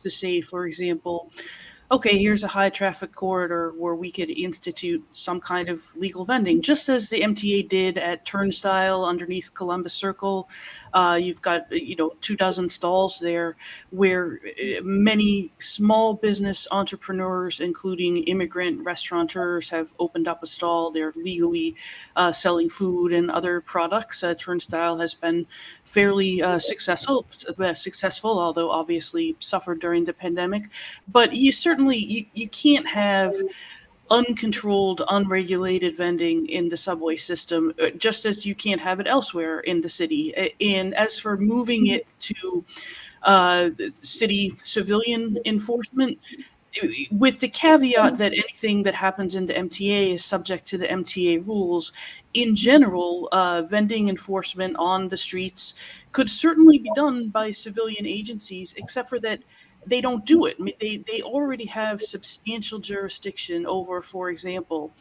to say, for example, okay, here's a high traffic corridor where we could institute some kind of legal vending, just as the MTA did at Turnstile underneath Columbus Circle. You've got, 24 stalls there where many small business entrepreneurs, including immigrant restaurateurs, have opened up a stall. They're legally selling food and other products. Turnstile has been fairly successful, although obviously suffered during the pandemic. But you can't have uncontrolled, unregulated vending in the subway system, just as you can't have it elsewhere in the city. And as for moving it to city civilian enforcement, with the caveat that anything that happens in the MTA is subject to the MTA rules, in general, vending enforcement on the streets could certainly be done by civilian agencies, except for that they don't do it. I mean, they already have substantial jurisdiction over, for example,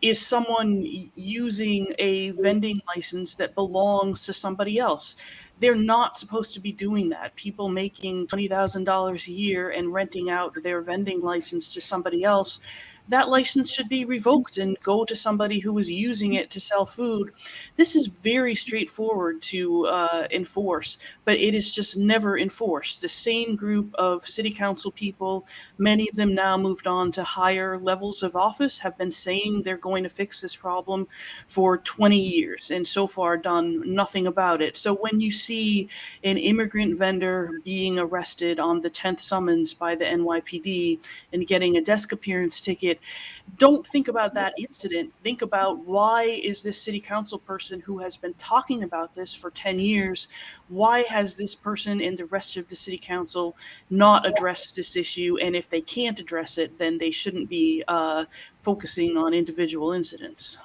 is someone using a vending license that belongs to somebody else. They're not supposed to be doing that. People making $20,000 a year and renting out their vending license to somebody else, that license should be revoked and go to somebody who is using it to sell food. This is very straightforward to enforce, but it is just never enforced. The same group of city council people, many of them now moved on to higher levels of office, have been saying they're going to fix this problem for 20 years and so far done nothing about it. So when you see an immigrant vendor being arrested on the 10th summons by the NYPD and getting a desk appearance ticket, don't think about that incident. Think about, why is this city council person who has been talking about this for 10 years, why has this person and the rest of the city council not addressed this issue? And if they can't address it, then they shouldn't be focusing on individual incidents.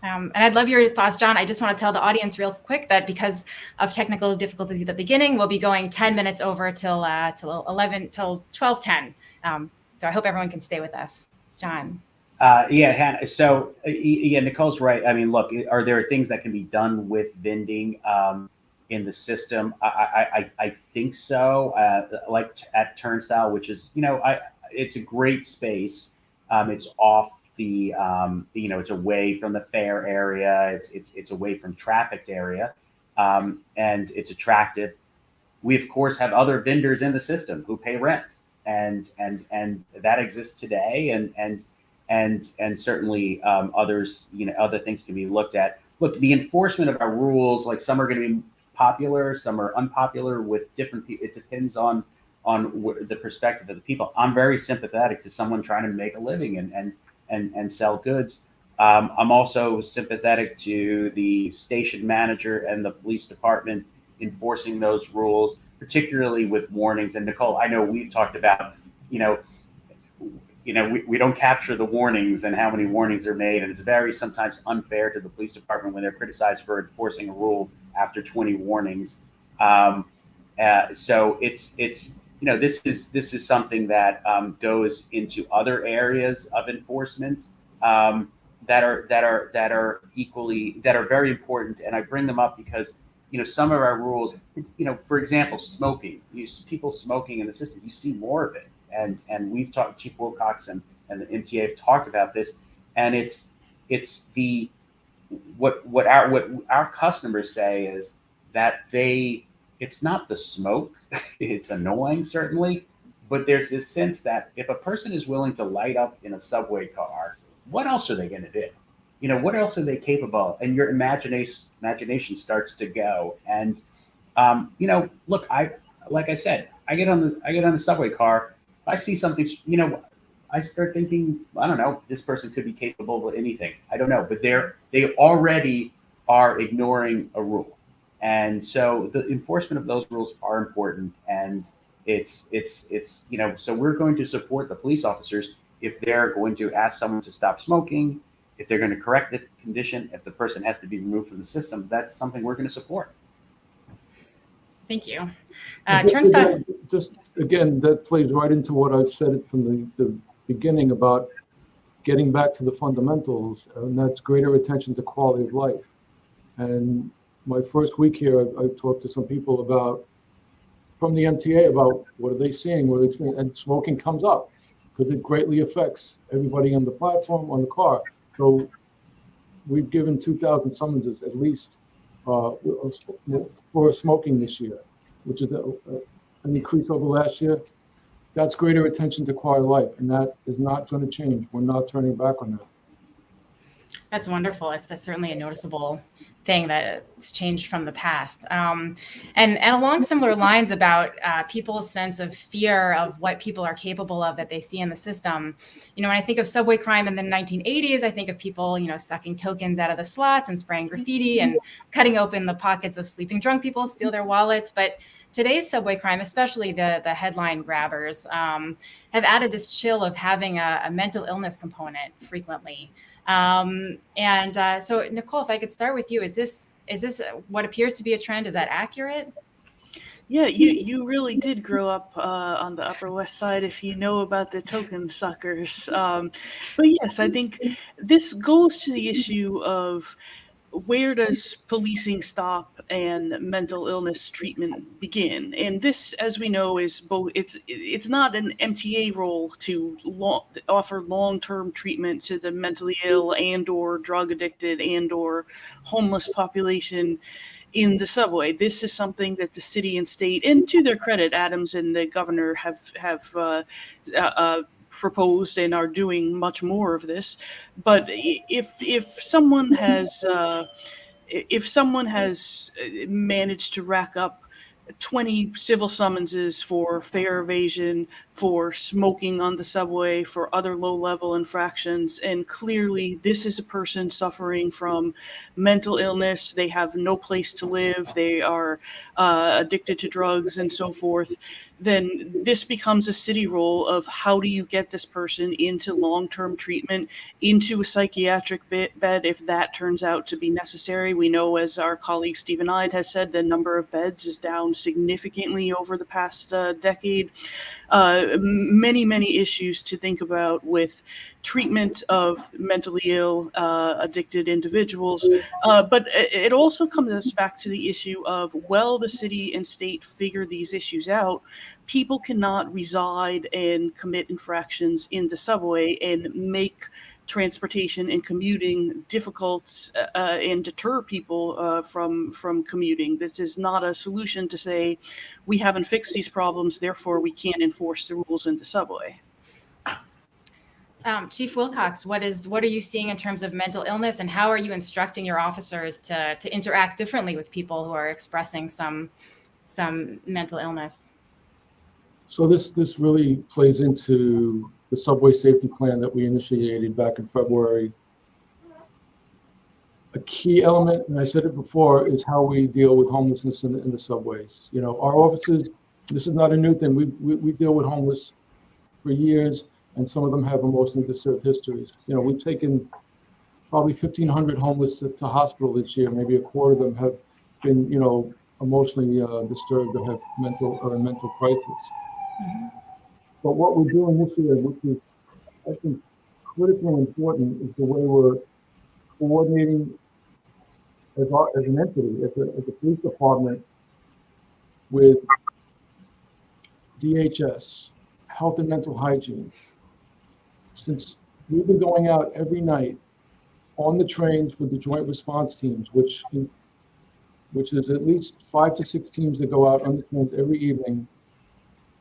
And I'd love your thoughts, John. I just want to tell the audience real quick that because of technical difficulties at the beginning, we'll be going 10 minutes over till 12:10. So I hope everyone can stay with us. John. Hannah. So Nicole's right. I mean, look, are there things that can be done with vending in the system? I think so. Like at Turnstile, which is, it's a great space. It's off the, it's away from the fare area. It's away from trafficked area, and it's attractive. We of course have other vendors in the system who pay rent, and that exists today, and certainly others, other things can be looked at. Look, the enforcement of our rules, like some are going to be popular, some are unpopular with different people. It depends on the perspective of the people. I'm very sympathetic to someone trying to make a living and sell goods. I'm also sympathetic to the station manager and the police department enforcing those rules, particularly with warnings. And Nicole, I know we've talked about, we don't capture the warnings and how many warnings are made, and it's very sometimes unfair to the police department when they're criticized for enforcing a rule after 20 warnings. So it's this is something that goes into other areas of enforcement that are very important, and I bring them up because some of our rules, for example, smoking. People smoking in the system, you see more of it. And we've talked, Chief Wilcox and the MTA have talked about this, and it's the what our customers say is that it's not the smoke, it's annoying certainly, but there's this sense that if a person is willing to light up in a subway car, what else are they going to do? What else are they capable of? And your imagination starts to go. And look, like I said, I get on the subway car. If I see something, I start thinking, I don't know, this person could be capable of anything. I don't know, but they already are ignoring a rule, and so the enforcement of those rules are important. And it's so we're going to support the police officers if they're going to ask someone to stop smoking, if they're going to correct the condition, if the person has to be removed from the system. That's something we're going to support. Thank you. Again, just again, that plays right into what I've said from the beginning about getting back to the fundamentals, and that's greater attention to quality of life. And my first week here, I've talked to some people from the MTA about what are they seeing, what are they experiencing, and smoking comes up because it greatly affects everybody on the platform, on the car. So we've given 2,000 summonses at least for smoking this year, which is an increase over last year. That's greater attention to quality of life, and that is not going to change. We're not turning back on that. That's wonderful. That's certainly a noticeable thing that's changed from the past. And along similar lines about people's sense of fear of what people are capable of that they see in the system. When I think of subway crime in the 1980s, I think of people, sucking tokens out of the slots and spraying graffiti and cutting open the pockets of sleeping drunk people, steal their wallets. But today's subway crime, especially the headline grabbers, have added this chill of having a mental illness component frequently. So Nicole, if I could start with you, is this what appears to be a trend? Is that accurate? Yeah, you really did grow up on the Upper West Side if you know about the token suckers. But yes, I think this goes to the issue of where does policing stop and mental illness treatment begin? And this, as we know, is both. It's not an MTA role to offer long-term treatment to the mentally ill and/or drug addicted and/or homeless population in the subway. This is something that the city and state, and to their credit, Adams and the governor have proposed and are doing much more of this. But if someone has managed to rack up 20 civil summonses for fare evasion, for smoking on the subway, for other low-level infractions, and clearly this is a person suffering from mental illness. They have no place to live. They are addicted to drugs and so forth. Then this becomes a city role of how do you get this person into long-term treatment, into a psychiatric bed if that turns out to be necessary. We know, as our colleague Stephen Ide has said, the number of beds is down significantly over the past decade. Many issues to think about with treatment of mentally ill, addicted individuals. But it also comes back to the issue of, the city and state figure these issues out. People cannot reside and commit infractions in the subway and make transportation and commuting difficult and deter people from commuting. This is not a solution to say we haven't fixed these problems, therefore we can't enforce the rules in the subway. Chief Wilcox, what are you seeing in terms of mental illness, and how are you instructing your officers to interact differently with people who are expressing some mental illness? So this really plays into the subway safety plan that we initiated back in February. A key element, and I said it before, is how we deal with homelessness in the subways. Our officers, this is not a new thing. We deal with homeless for years, and some of them have emotionally disturbed histories. We've taken probably 1,500 homeless to hospital this year. Maybe a quarter of them have been, emotionally disturbed or have mental crisis. Mm-hmm. But what we're doing this year, which is, I think, critically important, is the way we're coordinating as an entity, as a police department with DHS, health and mental hygiene, since we've been going out every night on the trains with the joint response teams, which is at least 5 to 6 teams that go out on the trains every evening.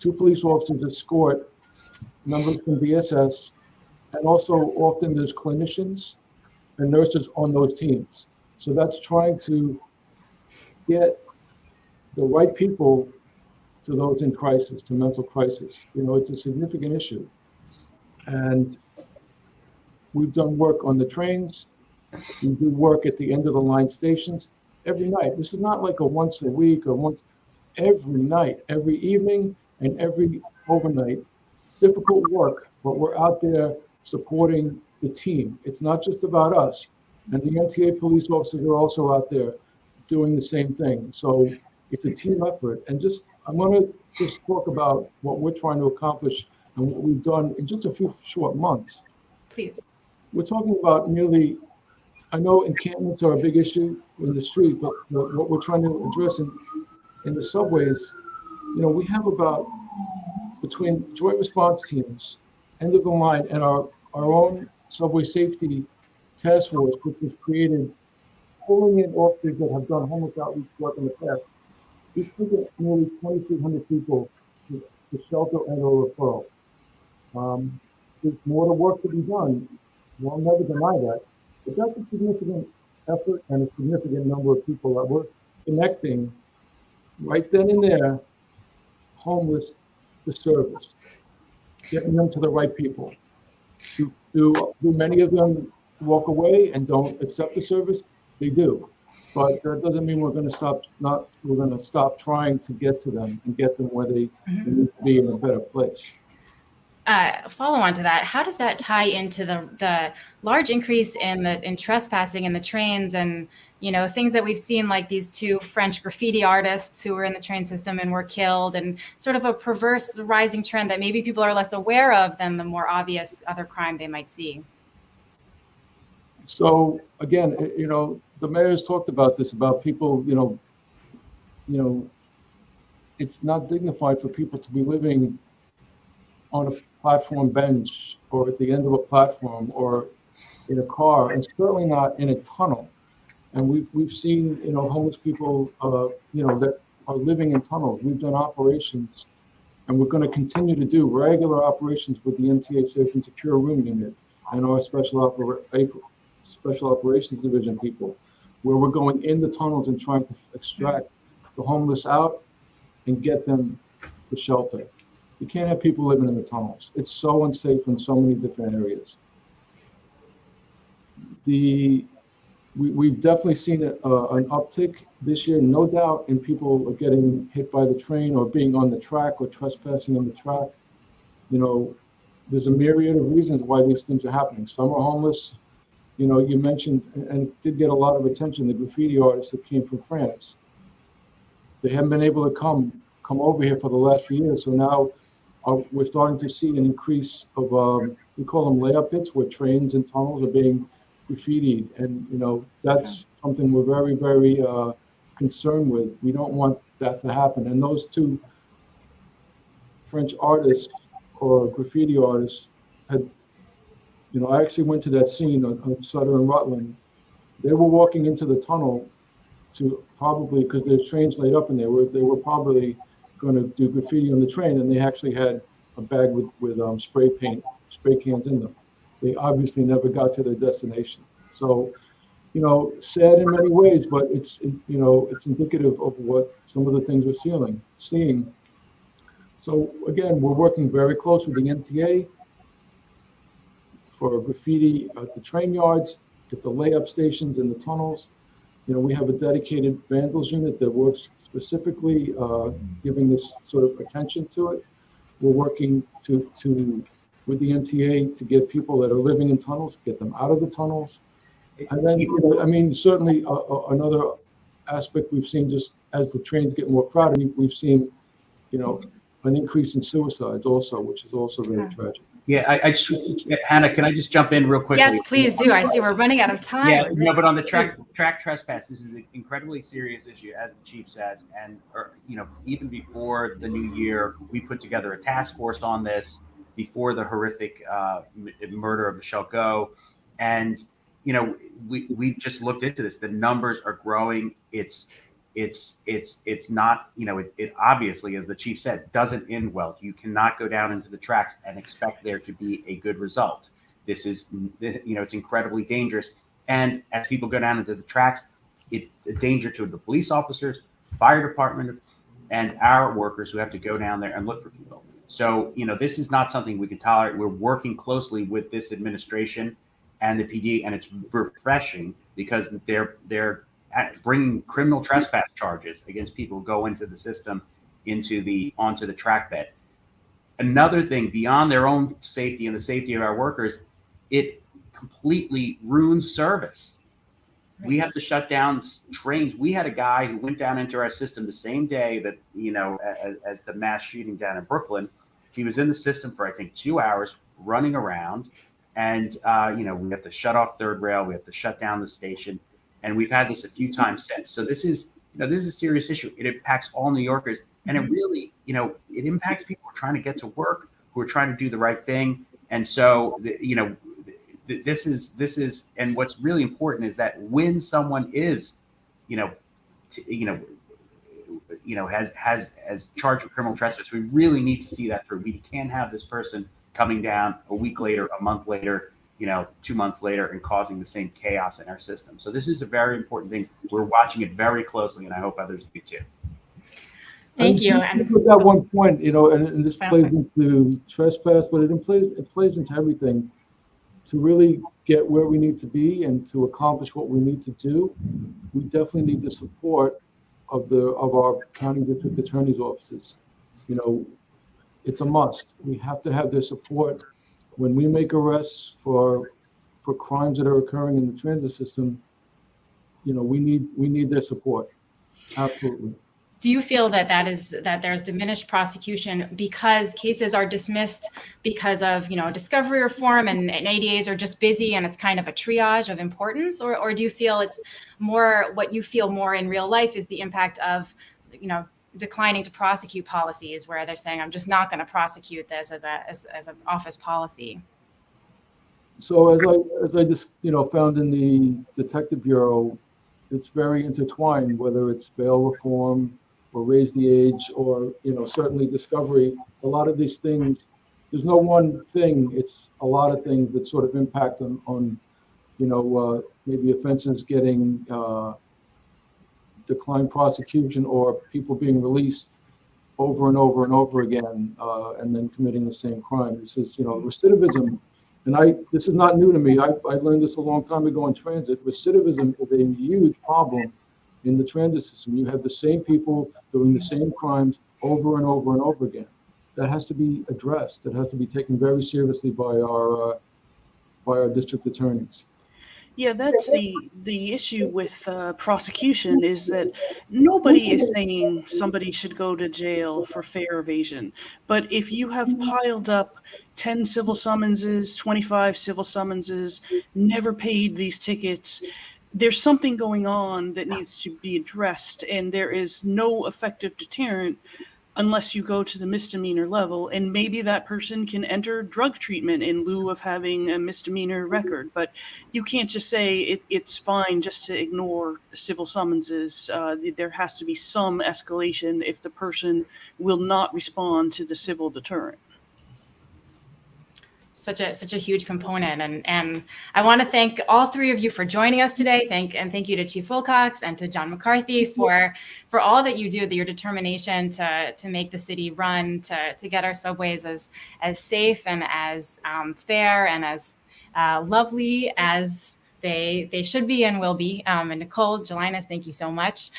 2 police officers escort members from DSS, and also often there's clinicians and nurses on those teams. So that's trying to get the right people to those in crisis, to mental crisis. It's a significant issue. And we've done work on the trains. We do work at the end of the line stations every night. This is not like a once a week or once, every night, every evening and every overnight. Difficult work, but we're out there supporting the team. It's not just about us. And the MTA police officers are also out there doing the same thing. So it's a team effort. And I'm going to just talk about what we're trying to accomplish and what we've done in just a few short months. Please. We're talking about I know encampments are a big issue in the street, but what we're trying to address in the subways, we have about, between joint response teams, end of the line, and our own subway safety task force, which was created, pulling in officers that have done homeless outreach work in the past. We've taken nearly 2,300 people to shelter and/or referral. There's more work to be done. We'll never deny that. But that's a significant effort and a significant number of people that we're connecting right then and there, homeless to service, getting them to the right people. Do many of them walk away and don't accept the service? They do. But that doesn't mean we're going to stop trying to get to them and get them where they need to be in a better place. Follow on to that, how does that tie into the large increase in trespassing in the trains and things that we've seen, like these 2 French graffiti artists who were in the train system and were killed, and sort of a perverse rising trend that maybe people are less aware of than the more obvious other crime they might see? So again, the mayor's talked about this, about people, it's not dignified for people to be living on a platform bench or at the end of a platform or in a car, and certainly not in a tunnel. And we've seen, homeless people, that are living in tunnels. We've done operations, and we're going to continue to do regular operations with the MTA Safe and Secure Room Unit and our Special Operations Division people, where we're going in the tunnels and trying to extract the homeless out and get them to shelter. You can't have people living in the tunnels. It's so unsafe in so many different areas. We've definitely seen an uptick this year, no doubt, in people getting hit by the train or being on the track or trespassing on the track. There's a myriad of reasons why these things are happening. Some are homeless. You mentioned, and it did get a lot of attention, the graffiti artists that came from France. They haven't been able to come over here for the last few years. So now we're starting to see an increase of, we call them layup pits, where trains and tunnels are being graffitied. And, that's something we're very, very concerned with. We don't want that to happen. And those 2 French artists or graffiti artists had, I actually went to that scene on Sutter and Rutland. They were walking into the tunnel to probably, because there's trains laid up in there, they were probably going to do graffiti on the train, and they actually had a bag with spray cans in them. They obviously never got to their destination. So, sad in many ways, but it's indicative of what some of the things we're seeing. So again, we're working very close with the MTA for graffiti at the train yards, at the layup stations in the tunnels. We have a dedicated vandals unit that works specifically giving this sort of attention to it. We're working with the MTA to get people that are living in tunnels, get them out of the tunnels. And then, certainly another aspect we've seen, just as the trains get more crowded, we've seen, an increase in suicides also, which is also very tragic. Yeah, Hannah, can I just jump in real quickly? Yes, please do. I see we're running out of time. Yeah, no, but on the track trespass, this is an incredibly serious issue, as the chief says. And even before the new year, we put together a task force on this before the horrific murder of Michelle Go, and we just looked into this. The numbers are growing. It's not, it obviously, as the chief said, doesn't end well. You cannot go down into the tracks and expect there to be a good result. This is, it's incredibly dangerous. And as people go down into the tracks, it's a danger to the police officers, fire department, and our workers who have to go down there and look for people. So, this is not something we can tolerate. We're working closely with this administration and the PD, and it's refreshing because they're bringing criminal trespass charges against people who go into the system, onto the track bed. Another thing, beyond their own safety and the safety of our workers, it completely ruins service. We have to shut down trains. We had a guy who went down into our system the same day that, as the mass shooting down in Brooklyn. He was in the system for, I think, 2 hours running around. And, we have to shut off third rail. We have to shut down the station. And we've had this a few times since. So this is a serious issue. It impacts all New Yorkers. And it really, it impacts people who are trying to get to work, who are trying to do the right thing. And so, this is, and what's really important is that when someone is, has charged with criminal trespass, we really need to see that through. We can't have this person coming down a week later, a month later, 2 months later, and causing the same chaos in our system. So this is a very important thing. We're watching it very closely, and I hope others do too. Thank you. And at that one point, and this plays into trespass, but it plays into everything. To really get where we need to be and to accomplish what we need to do, we definitely need the support of our county district attorney's offices. It's a must. We have to have their support when we make arrests for crimes that are occurring in the transit system. We need their support. Absolutely. Do you feel that there's diminished prosecution because cases are dismissed because of discovery reform and ADAs are just busy and it's kind of a triage of importance, or do you feel it's more what you feel more in real life is the impact of declining to prosecute policies where they're saying I'm just not going to prosecute this as an office policy? So as I just found in the Detective Bureau, it's very intertwined, whether it's bail reform or raise the age or certainly discovery. A lot of these things, there's no one thing, it's a lot of things that sort of impact on maybe offenses getting declined prosecution or people being released over and over and over again and then committing the same crime. This is recidivism. And this is not new to me. I learned this a long time ago in transit. Recidivism is a huge problem in the transit system. You have the same people doing the same crimes over and over and over again. That has to be addressed. That has to be taken very seriously by our district attorneys. Yeah, that's the issue with prosecution is that nobody is saying somebody should go to jail for fare evasion. But if you have piled up 10 civil summonses, 25 civil summonses, never paid these tickets, there's something going on that needs to be addressed, and there is no effective deterrent unless you go to the misdemeanor level, and maybe that person can enter drug treatment in lieu of having a misdemeanor record. But you can't just say it's fine just to ignore civil summonses. There has to be some escalation if the person will not respond to the civil deterrent. Such a huge component, and I want to thank all three of you for joining us today. Thank you to Chief Wilcox and to John McCarthy for all that you do, your determination to make the city run, to get our subways as safe and as fair and as lovely as They should be and will be. And Nicole, Jelinas, thank you so much.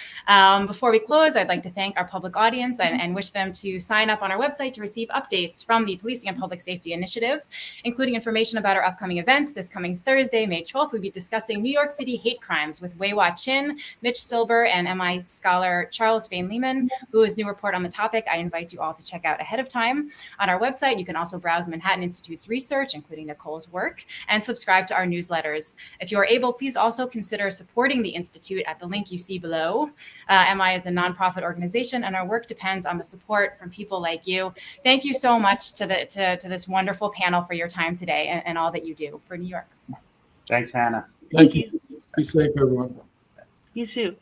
Before we close, I'd like to thank our public audience and wish them to sign up on our website to receive updates from the Policing and Public Safety Initiative, including information about our upcoming events. This coming Thursday, May 12th, we'll be discussing New York City hate crimes with Wei-Hua Chin, Mitch Silber, and MI scholar Charles Fain-Lehman, who has a new report on the topic. I invite you all to check out ahead of time. On our website, you can also browse Manhattan Institute's research, including Nicole's work, and subscribe to our newsletters. If you are able, please also consider supporting the Institute at the link you see below. MI is a nonprofit organization, and our work depends on the support from people like you. Thank you so much to this wonderful panel for your time today and all that you do for New York. Thanks, Hannah. Thank you. Be safe, everyone. You too.